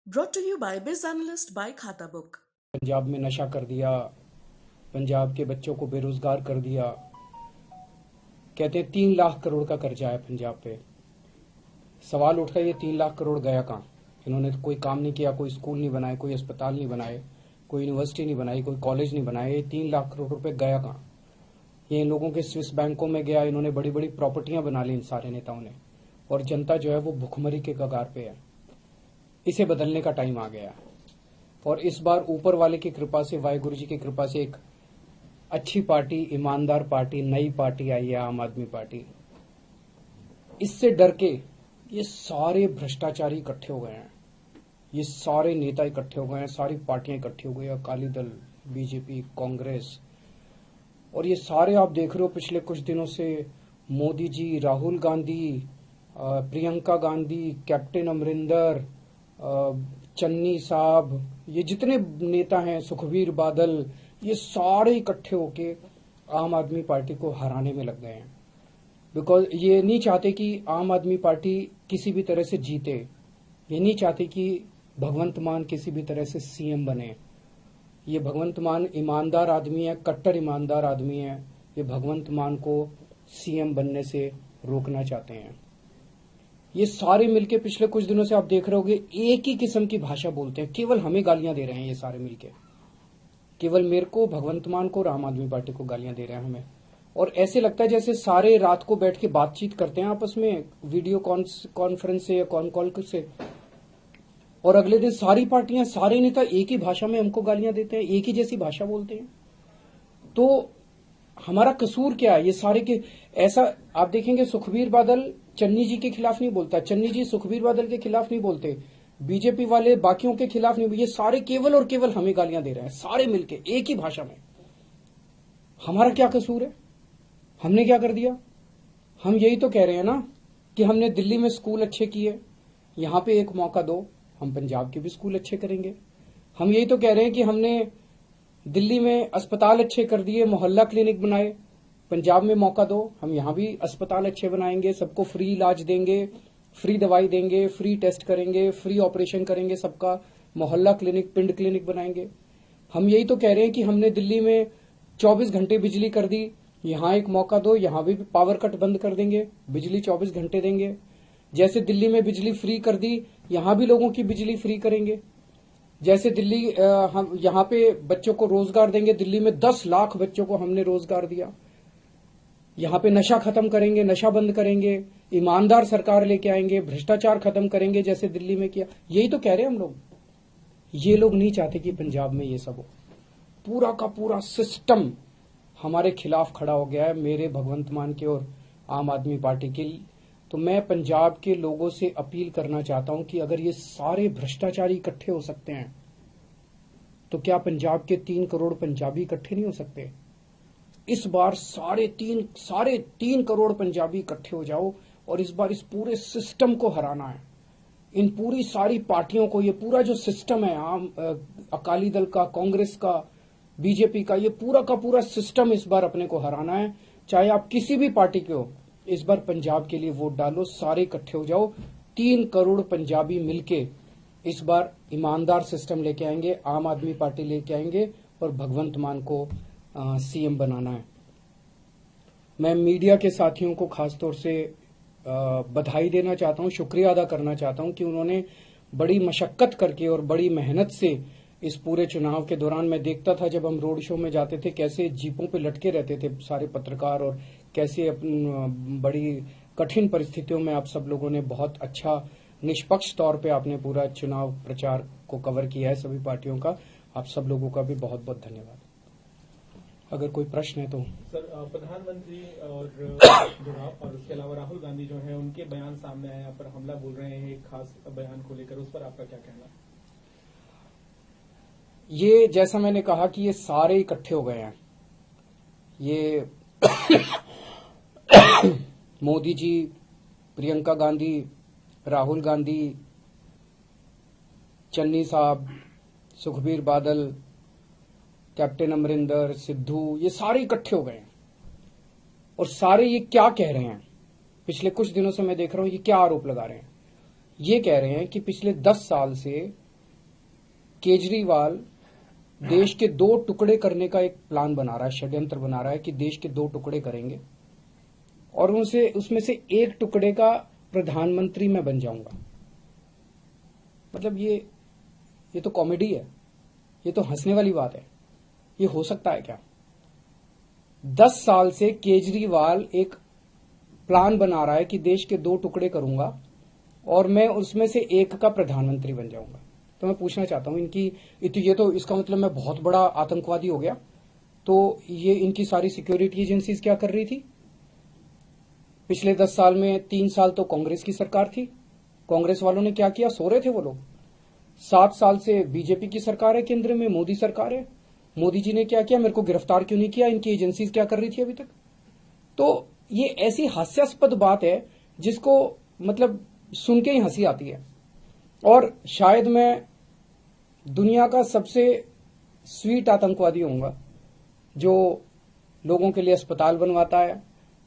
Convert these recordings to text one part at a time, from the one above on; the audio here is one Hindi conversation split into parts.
Brought to you by Biz Analyst by खाता बुक। पंजाब में नशा कर दिया, पंजाब के बच्चों को बेरोजगार कर दिया। कहते हैं 3 लाख करोड़ का कर्जा है पंजाब पे। सवाल उठता है ये 3 लाख करोड़ गया कहाँ? इन्होंने तो कोई काम नहीं किया, कोई स्कूल नहीं बनाए, कोई अस्पताल नहीं बनाए, कोई यूनिवर्सिटी नहीं बनाई, कोई कॉलेज नहीं बनाए। ये 3 लाख करोड़ रुपए गया कहाँ? ये इन लोगों के स्विस बैंकों में गया। इन्होंने बड़ी बड़ी प्रॉपर्टियां बना ली इन सारे नेताओं ने, और जनता जो है वो भुखमरी के कगार पे है। इसे बदलने का टाइम आ गया। और इस बार ऊपर वाले की कृपा से, वाहिगुरु जी की कृपा से, एक अच्छी पार्टी, ईमानदार पार्टी, नई पार्टी आई है, आम आदमी पार्टी। इससे डर के ये सारे भ्रष्टाचारी इकट्ठे हो गए हैं, ये सारे नेता इकट्ठे हो गए हैं, सारी पार्टियां इकट्ठी हो गई, अकाली दल, बीजेपी, कांग्रेस। और ये सारे आप देख रहे हो पिछले कुछ दिनों से मोदी जी, राहुल गांधी, प्रियंका गांधी, कैप्टन अमरिंदर, चन्नी साहब, ये जितने नेता हैं, सुखबीर बादल, ये सारे इकट्ठे होके आम आदमी पार्टी को हराने में लग गए हैं। बिकॉज ये नहीं चाहते कि आम आदमी पार्टी किसी भी तरह से जीते, ये नहीं चाहते कि भगवंत मान किसी भी तरह से सीएम बने। ये भगवंत मान ईमानदार आदमी है, कट्टर ईमानदार आदमी है। ये भगवंत मान को सीएम बनने से रोकना चाहते हैं। ये सारे मिलके पिछले कुछ दिनों से आप देख रहे होगे एक ही किस्म की भाषा बोलते हैं, केवल हमें गालियां दे रहे हैं। ये सारे मिलके केवल मेरे को, भगवंत मान को और आम आदमी पार्टी को गालियां दे रहे हैं हमें। और ऐसे लगता है जैसे सारे रात को बैठ के बातचीत करते हैं आपस में, वीडियो कॉन्फ्रेंस से या कॉन कॉल से, और अगले दिन सारी पार्टियां, सारे नेता एक ही भाषा में हमको गालियां देते हैं, एक ही जैसी भाषा बोलते हैं। तो हमारा कसूर क्या है? ये सारे के ऐसा आप देखेंगे, सुखबीर बादल चन्नी जी के खिलाफ नहीं बोलता, चन्नी जी सुखबीर बादल के खिलाफ नहीं बोलते, बीजेपी वाले बाकियों के खिलाफ नहीं। ये सारे केवल और केवल हमें गालियां दे रहे हैं, सारे मिलके एक ही भाषा में। हमारा क्या कसूर है? हमने क्या कर दिया? हम यही तो कह रहे हैं ना कि हमने दिल्ली में स्कूल अच्छे किए, यहां पे एक मौका दो, हम पंजाब के भी स्कूल अच्छे करेंगे। हम यही तो कह रहे हैं कि हमने दिल्ली में अस्पताल अच्छे कर दिए, मोहल्ला क्लिनिक बनाए, पंजाब में मौका दो, हम यहां भी अस्पताल अच्छे बनाएंगे, सबको फ्री इलाज देंगे, फ्री दवाई देंगे, फ्री टेस्ट करेंगे, फ्री ऑपरेशन करेंगे, सबका मोहल्ला क्लिनिक, पिंड क्लिनिक बनाएंगे। हम यही तो कह रहे हैं कि हमने दिल्ली में 24 घंटे बिजली कर दी, यहां एक मौका दो, यहां भी पावर कट बंद कर देंगे, बिजली 24 घंटे देंगे। जैसे दिल्ली में बिजली फ्री कर दी, यहां भी लोगों की बिजली फ्री करेंगे। जैसे दिल्ली हम यहां पे बच्चों को रोजगार देंगे, दिल्ली में 10 लाख बच्चों को हमने रोजगार दिया। यहां पे नशा खत्म करेंगे, नशा बंद करेंगे, ईमानदार सरकार लेके आएंगे, भ्रष्टाचार खत्म करेंगे जैसे दिल्ली में किया। यही तो कह रहे हैं हम लोग। ये लोग नहीं चाहते कि पंजाब में ये सब हो। पूरा का पूरा सिस्टम हमारे खिलाफ खड़ा हो गया है, मेरे भगवंत मान के और आम आदमी पार्टी के। तो मैं पंजाब के लोगों से अपील करना चाहता हूं कि अगर ये सारे भ्रष्टाचारी इकट्ठे हो सकते हैं तो क्या पंजाब के 3 करोड़ पंजाबी इकट्ठे नहीं हो सकते? इस बार साढ़े तीन करोड़ पंजाबी इकट्ठे हो जाओ, और इस बार इस पूरे सिस्टम को हराना है। इन पूरी सारी पार्टियों को, ये पूरा जो सिस्टम है, अकाली दल का, कांग्रेस का, बीजेपी का, ये पूरा का पूरा सिस्टम इस बार अपने को हराना है। चाहे आप किसी भी पार्टी के हो, इस बार पंजाब के लिए वोट डालो, सारे इकट्ठे हो जाओ। 3 करोड़ पंजाबी मिलके इस बार ईमानदार सिस्टम लेके आएंगे, आम आदमी पार्टी लेके आएंगे, और भगवंत मान को सीएम बनाना है। मैं मीडिया के साथियों को खासतौर से बधाई देना चाहता हूं, शुक्रिया अदा करना चाहता हूं कि उन्होंने बड़ी मशक्कत करके और बड़ी मेहनत से इस पूरे चुनाव के दौरान, मैं देखता था जब हम रोड शो में जाते थे कैसे जीपों पे लटके रहते थे सारे पत्रकार, और कैसे बड़ी कठिन परिस्थितियों में आप सब लोगों ने बहुत अच्छा निष्पक्ष तौर पे आपने पूरा चुनाव प्रचार को कवर किया है सभी पार्टियों का। आप सब लोगों का भी बहुत बहुत धन्यवाद। अगर कोई प्रश्न है तो। सर, प्रधानमंत्री और उसके अलावा राहुल गांधी जो हैं, उनके बयान सामने आए, यहाँ पर हमला बोल रहे हैं एक खास बयान को लेकर, उस पर आपका क्या कहना है? ये जैसा मैंने कहा कि ये सारे इकट्ठे हो गए हैं। ये मोदी जी, प्रियंका गांधी, राहुल गांधी, चन्नी साहब, सुखबीर बादल, कैप्टन अमरिंदर, सिद्धू, ये सारे इकट्ठे हो गए हैं। और सारे ये क्या कह रहे हैं? पिछले कुछ दिनों से मैं देख रहा हूं ये क्या आरोप लगा रहे हैं। ये कह रहे हैं कि पिछले 10 साल से केजरीवाल देश के 2 टुकड़े करने का एक प्लान बना रहा है, षड्यंत्र बना रहा है कि देश के 2 टुकड़े करेंगे और उसमें से एक टुकड़े का प्रधानमंत्री मैं बन जाऊंगा। मतलब ये तो कॉमेडी है, ये तो हंसने वाली बात है। ये हो सकता है क्या? 10 साल से केजरीवाल एक प्लान बना रहा है कि देश के 2 टुकड़े करूंगा और मैं उसमें से एक का प्रधानमंत्री बन जाऊंगा। तो मैं पूछना चाहता हूं ये तो इसका मतलब मैं बहुत बड़ा आतंकवादी हो गया। तो ये इनकी सारी सिक्योरिटी एजेंसीज क्या कर रही थी? पिछले 10 साल में 3 साल तो कांग्रेस की सरकार थी। कांग्रेस वालों ने क्या किया? सो रहे थे वो लोग। 7 साल से बीजेपी की सरकार है, केंद्र में मोदी सरकार है। मोदी जी ने क्या किया? मेरे को गिरफ्तार क्यों नहीं किया? इनकी एजेंसीज क्या कर रही थी अभी तक? तो ये ऐसी हास्यास्पद बात है जिसको मतलब सुन के ही हंसी आती है। और शायद मैं दुनिया का सबसे स्वीट आतंकवादी होऊंगा जो लोगों के लिए अस्पताल बनवाता है,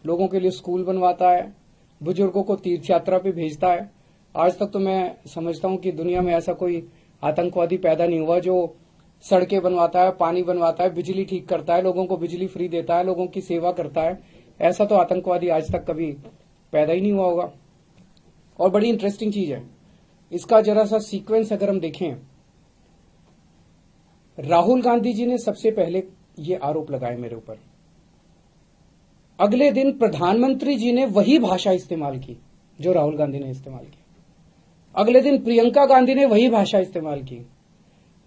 लोगों के लिए स्कूल बनवाता है, बुजुर्गों को तीर्थ यात्रा पे भेजता है। आज तक तो मैं समझता हूं कि दुनिया में ऐसा कोई आतंकवादी पैदा नहीं हुआ जो सड़कें बनवाता है, पानी बनवाता है, बिजली ठीक करता है, लोगों को बिजली फ्री देता है, लोगों की सेवा करता है। ऐसा तो आतंकवादी आज तक कभी पैदा ही नहीं हुआ होगा। और बड़ी इंटरेस्टिंग चीज है, इसका जरा सा सीक्वेंस अगर हम देखें, राहुल गांधी जी ने सबसे पहले ये आरोप लगाए मेरे ऊपर। अगले दिन प्रधानमंत्री जी ने वही भाषा इस्तेमाल की जो राहुल गांधी ने इस्तेमाल की। अगले दिन प्रियंका गांधी ने वही भाषा इस्तेमाल की।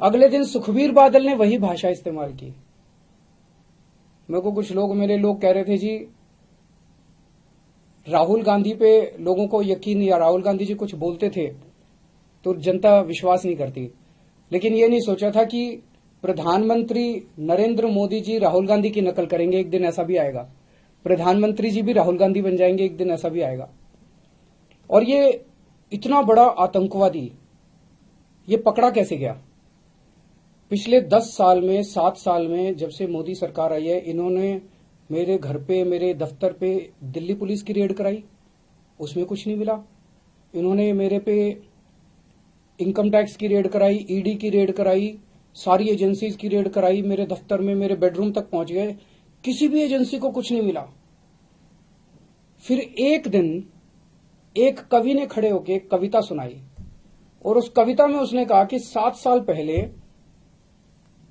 अगले दिन सुखबीर बादल ने वही भाषा इस्तेमाल की। मेरे लोग कह रहे थे जी राहुल गांधी पे लोगों को यकीन नहीं, या राहुल गांधी जी कुछ बोलते थे तो जनता विश्वास नहीं करती। लेकिन ये नहीं सोचा था कि प्रधानमंत्री नरेंद्र मोदी जी राहुल गांधी की नकल करेंगे, एक दिन ऐसा भी आएगा। प्रधानमंत्री जी भी राहुल गांधी बन जाएंगे, एक दिन ऐसा भी आएगा। और ये इतना बड़ा आतंकवादी ये पकड़ा कैसे गया? पिछले 10 साल में, 7 साल में, जब से मोदी सरकार आई है, इन्होंने मेरे घर पे, मेरे दफ्तर पे दिल्ली पुलिस की रेड कराई, उसमें कुछ नहीं मिला। इन्होंने मेरे पे इनकम टैक्स की रेड कराई, ईडी की रेड कराई, सारी एजेंसीज की रेड कराई, मेरे दफ्तर में, मेरे बेडरूम तक पहुंच गए, किसी भी एजेंसी को कुछ नहीं मिला। फिर एक दिन एक कवि ने खड़े होकर एक कविता सुनाई और उस कविता में उसने कहा कि 7 साल पहले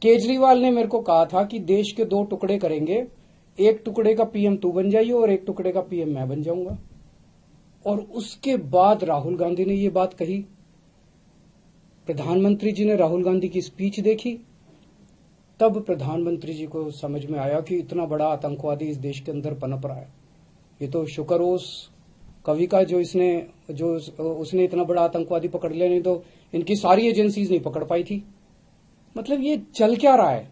केजरीवाल ने मेरे को कहा था कि देश के 2 टुकड़े करेंगे, एक टुकड़े का पीएम तू बन जाइए और एक टुकड़े का पीएम मैं बन जाऊंगा। और उसके बाद राहुल गांधी ने ये बात कही। प्रधानमंत्री जी ने राहुल गांधी की स्पीच देखी, तब प्रधानमंत्री जी को समझ में आया कि इतना बड़ा आतंकवादी इस देश के अंदर पनप रहा है। ये तो शुक्र हो उस कवि का जो उसने इतना बड़ा आतंकवादी पकड़ लिया, नहीं तो इनकी सारी एजेंसीज नहीं पकड़ पाई थी। मतलब ये चल क्या रहा है?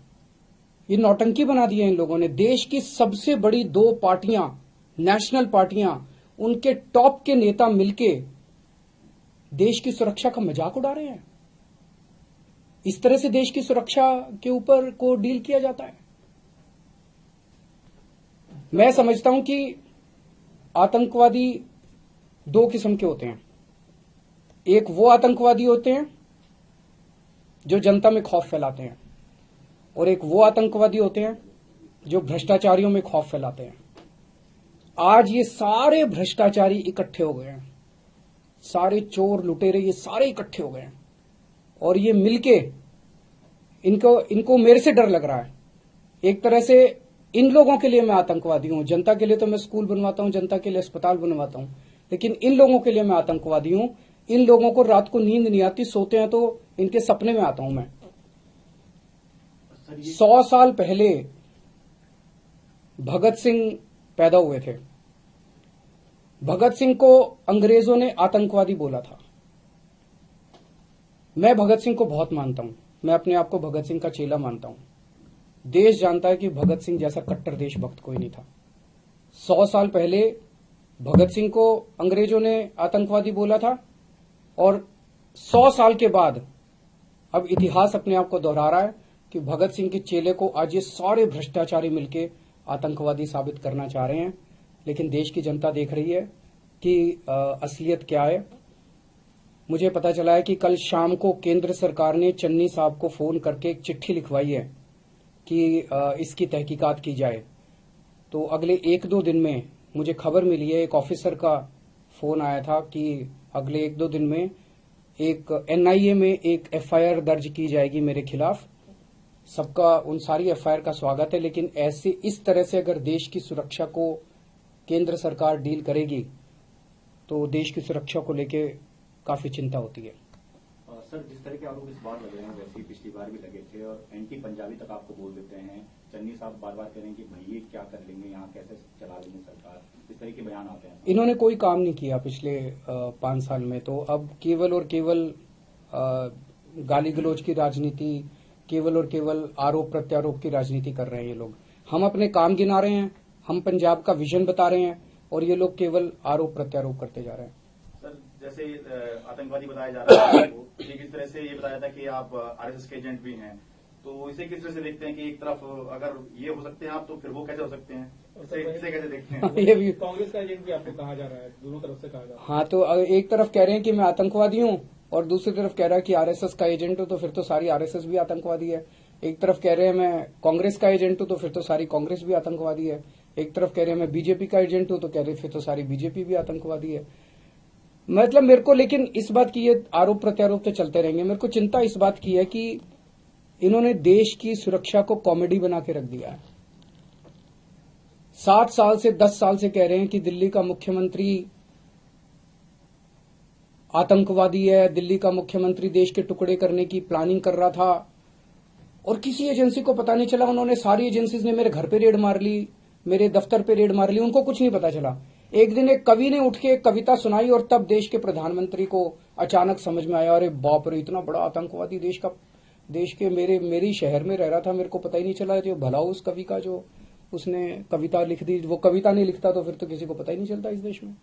ये नौटंकी बना दी है इन लोगों ने। देश की सबसे बड़ी 2 पार्टियां, नेशनल पार्टियां, उनके टॉप के नेता मिलके देश की सुरक्षा का मजाक उड़ा रहे हैं। इस तरह से देश की सुरक्षा के ऊपर को डील किया जाता है। मैं समझता हूं कि आतंकवादी 2 किस्म के होते हैं। एक वो आतंकवादी होते हैं जो जनता में खौफ फैलाते हैं, और एक वो आतंकवादी होते हैं जो भ्रष्टाचारियों में खौफ फैलाते हैं। आज ये सारे भ्रष्टाचारी इकट्ठे हो गए हैं, सारे चोर लुटेरे ये सारे इकट्ठे हो गए हैं, और ये मिलके इनको मेरे से डर लग रहा है। एक तरह से इन लोगों के लिए मैं आतंकवादी हूं। जनता के लिए तो मैं स्कूल बनवाता हूं, जनता के लिए अस्पताल बनवाता हूं, लेकिन इन लोगों के लिए मैं आतंकवादी हूं। इन लोगों को रात को नींद नहीं आती, सोते हैं तो इनके सपने में आता हूं मैं। 100 साल पहले भगत सिंह पैदा हुए थे। भगत सिंह को अंग्रेजों ने आतंकवादी बोला था। मैं भगत सिंह को बहुत मानता हूं, मैं अपने आप को भगत सिंह का चेला मानता हूं। देश जानता है कि भगत सिंह जैसा कट्टर देशभक्त कोई नहीं था। 100 साल पहले भगत सिंह को अंग्रेजों ने आतंकवादी बोला था, और 100 साल के बाद अब इतिहास अपने आप को दोहरा रहा है कि भगत सिंह के चेले को आज ये सारे भ्रष्टाचारी मिलके आतंकवादी साबित करना चाह रहे हैं। लेकिन देश की जनता देख रही है कि असलियत क्या है। मुझे पता चला है कि कल शाम को केंद्र सरकार ने चन्नी साहब को फोन करके एक चिट्ठी लिखवाई है कि इसकी तहकीकात की जाए। तो अगले 1-2 दिन में मुझे खबर मिली है, एक ऑफिसर का फोन आया था कि अगले 1-2 दिन में एक एनआईए में एक एफआईआर दर्ज की जाएगी मेरे खिलाफ। सबका उन सारी एफआईआर का स्वागत है, लेकिन ऐसे इस तरह से अगर देश की सुरक्षा को केंद्र सरकार डील करेगी तो देश की सुरक्षा को लेके काफी चिंता होती है। सर, जिस तरह के आरोप इस बार लग रहे हैं वैसे ही पिछली बार भी लगे थे और एंटी पंजाबी तक आपको बोल देते हैं। चन्नी साहब बार बार कह रहे हैं कि भाई ये क्या कर लेंगे, यहाँ कैसे चला लेंगे सरकार, इस तरह के बयान आते हैं। इन्होंने कोई काम नहीं किया पिछले 5 साल में, तो अब केवल और केवल गाली गलौज की राजनीति, केवल और केवल आरोप प्रत्यारोप की राजनीति कर रहे हैं ये लोग। हम अपने काम गिना रहे हैं, हम पंजाब का विजन बता रहे हैं और ये लोग केवल आरोप प्रत्यारोप करते जा रहे हैं। सर, जैसे आतंकवादी बताया जा रहा है आपको, किस तरह से ये बताया था कि आप आरएसएस के एजेंट भी हैं, तो इसे किस तरह से देखते हैं कि एक तरफ अगर ये हो सकते हैं आप, तो फिर वो कैसे हो सकते हैं, इसे कैसे देखते हैं? ये भी कांग्रेस का एजेंट भी आपको कहा जा रहा है, दोनों तरफ से कहा जा रहा है। हाँ, तो एक तरफ कह रहे हैं कि मैं आतंकवादी हूँ और दूसरी तरफ कह रहा है कि आरएसएस का एजेंट हूँ, तो फिर तो सारी आरएसएस भी आतंकवादी है। एक तरफ कह रहे हैं मैं कांग्रेस का एजेंट हूँ, तो फिर तो सारी कांग्रेस भी आतंकवादी है। एक तरफ कह रहे हैं मैं बीजेपी का एजेंट हूँ, तो कह रहे फिर तो सारी बीजेपी भी आतंकवादी है। मतलब मेरे को, लेकिन इस बात की, ये आरोप प्रत्यारोप तो चलते रहेंगे, मेरे को चिंता इस बात की है कि इन्होंने देश की सुरक्षा को कॉमेडी बना के रख दिया है। 7 साल से 10 साल से कह रहे हैं कि दिल्ली का मुख्यमंत्री आतंकवादी है, दिल्ली का मुख्यमंत्री देश के टुकड़े करने की प्लानिंग कर रहा था, और किसी एजेंसी को पता नहीं चला। उन्होंने सारी एजेंसीज ने मेरे घर पे रेड मार ली, मेरे दफ्तर पे रेड मार ली, उनको कुछ नहीं पता चला। एक दिन एक कवि ने उठ के एक कविता सुनाई और तब देश के प्रधानमंत्री को अचानक समझ में आया, अरे बाप रे, इतना बड़ा आतंकवादी देश के मेरी शहर में रह रहा था, मेरे को पता ही नहीं चला। जो भला उस कवि का जो उसने कविता लिख दी, वो कविता नहीं लिखता तो फिर तो किसी को पता ही नहीं चलता इस देश में।